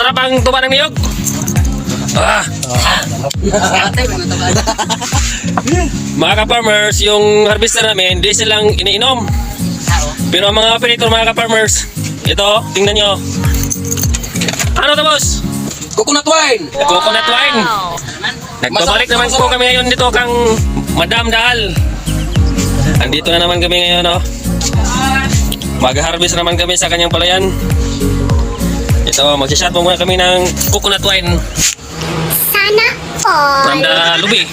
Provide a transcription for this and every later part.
Masarap ang tuba ng niyog. Mga ka-farmers, yung harvester namin, hindi silang iniinom. Pero ang mga operator, mga ka-farmers, ito, tingnan nyo. Ano to, boss? Coconut wine. Coconut wine. Nagbabalik naman po kami ngayon dito kang Madam Dahal. Andito na naman kami ngayon, no? Mag-harvest naman kami sa kanyang palayan. Ito, magsishot mo muna kami ng coconut wine. Sana all. From the Lubi.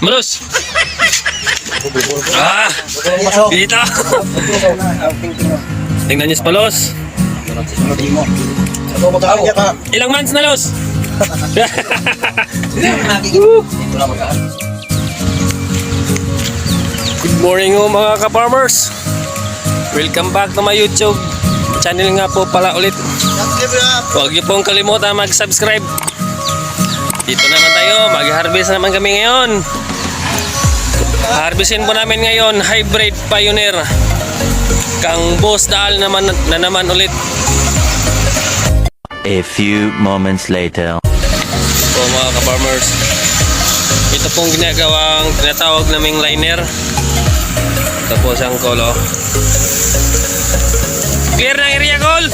Malus. Dito. Tingnan niyo si Palos. Ilang months na, Los? Good morning mga ka-farmers. Welcome back to my YouTube channel nga po pala ulit. Huwag niyo pong kalimutan mag-subscribe. Dito naman tayo, mag-harvest naman kami ngayon. Harvestin po namin ngayon hybrid Pioneer. Kang Boss Dahal naman ulit. A few moments later. So mga ka-farmers, ito pong ginagawang tinatawag naming liner. Ito po siyang kolo. Clear na area, Col!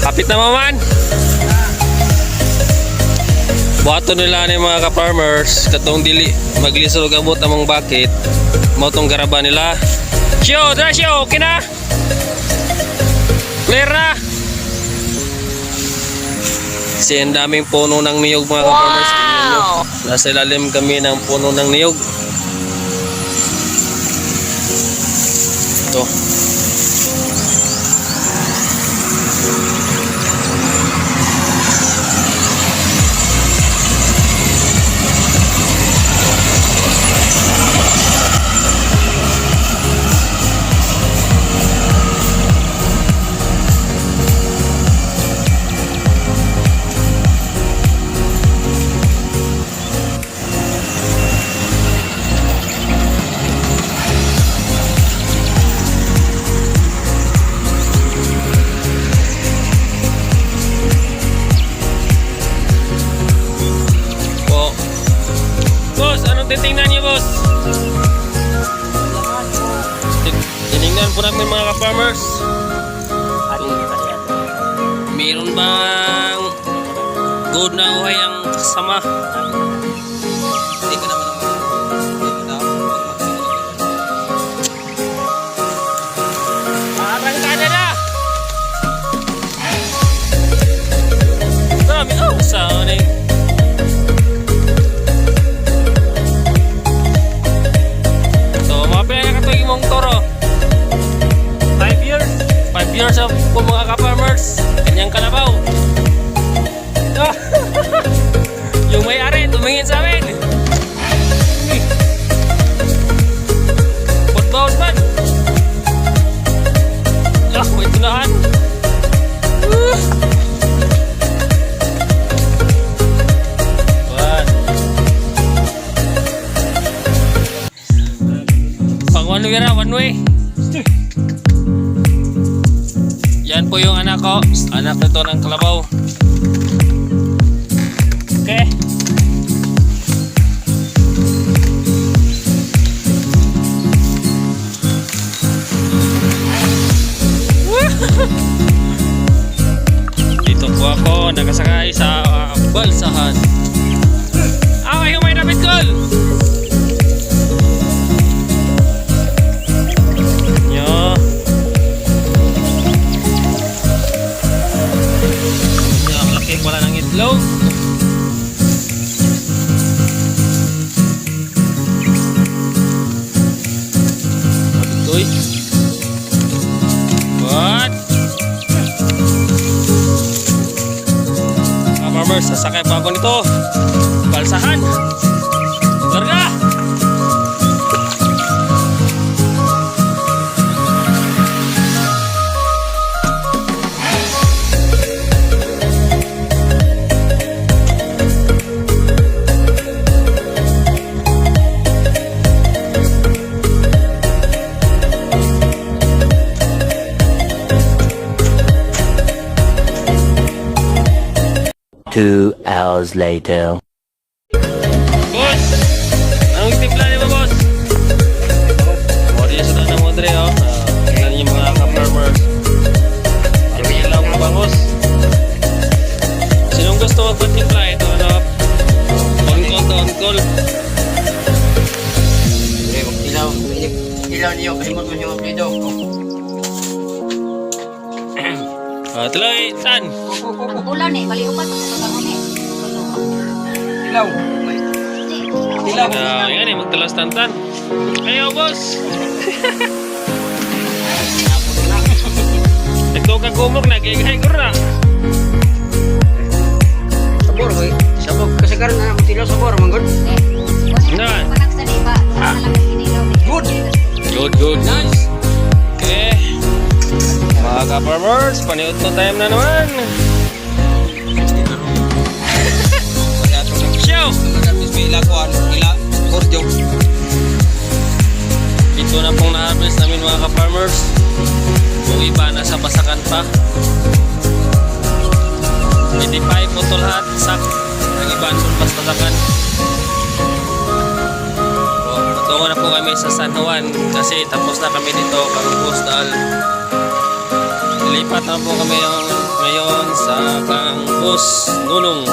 Kapit na maman! Buhato nila ni mga ka-farmers katong dili maglisod og abot among bakit mao tong garaba nila. Syo, Drasyo, okay na? Clear na? Kasi ang daming puno ng niyog mga ka-farmers. Nasa ilalim kami ng puno ng niyog. Ito. Titingnan niyo, boss. Tinignan po namin mga ka-farmers. Meron bang good na uhay ang kasama? Hindi ko naman arangkada na! Dami, saan eh. Mong toro 5 years of po mga ka-farmers, kanyang kalabaw. Yung may-ari tumingin sa amin. Putbaon man. May tunahan. One way. Yan po yung anak ko. Anak nito ng kalabaw. Okay. Dito po ako nakasakay sa balsahan. Yung may David Col. Wala nang itlog. Matutoy. What? Farmers, sasakay pa ako nito. Balsahan. Larga! 2 hours later. Boss! Anong timpla niyo ba, boss? Mori sa na mo dre, oh. Tingnan niyo mga ka-farmers. Ang lang mo bangos. Sinong gusto magpatimpla? Ito, ano? On call to on call. Ilaw niyo, kalimot mo yung apelido. Tuloy, saan? Ulan eh, bali upat ako sa kami. Ilaw. Ilaw. Yan eh, magtalas tantan. Ayaw, boss! Ito ka kumok na, gigay ko na. Sabor, hoy. Sabor. Kasi karon na mutilaw sabor, manggod. Yan. Panak sa diba, sana lang kinilaw. Good. Good. Nice. Okay. Mga ka-farmers, paniod na time na naman. Show! Ito na pong na-harvest namin mga ka-farmers. Yung iba nasa pasakan pa. 85 po ito lahat. Sak. Ang iba sulpas pasakan. Tungo na po kami sa San Juan kasi tapos na kami dito Karugos Dal. Lilipat na po kami ngayon sa Kangkos Nulong.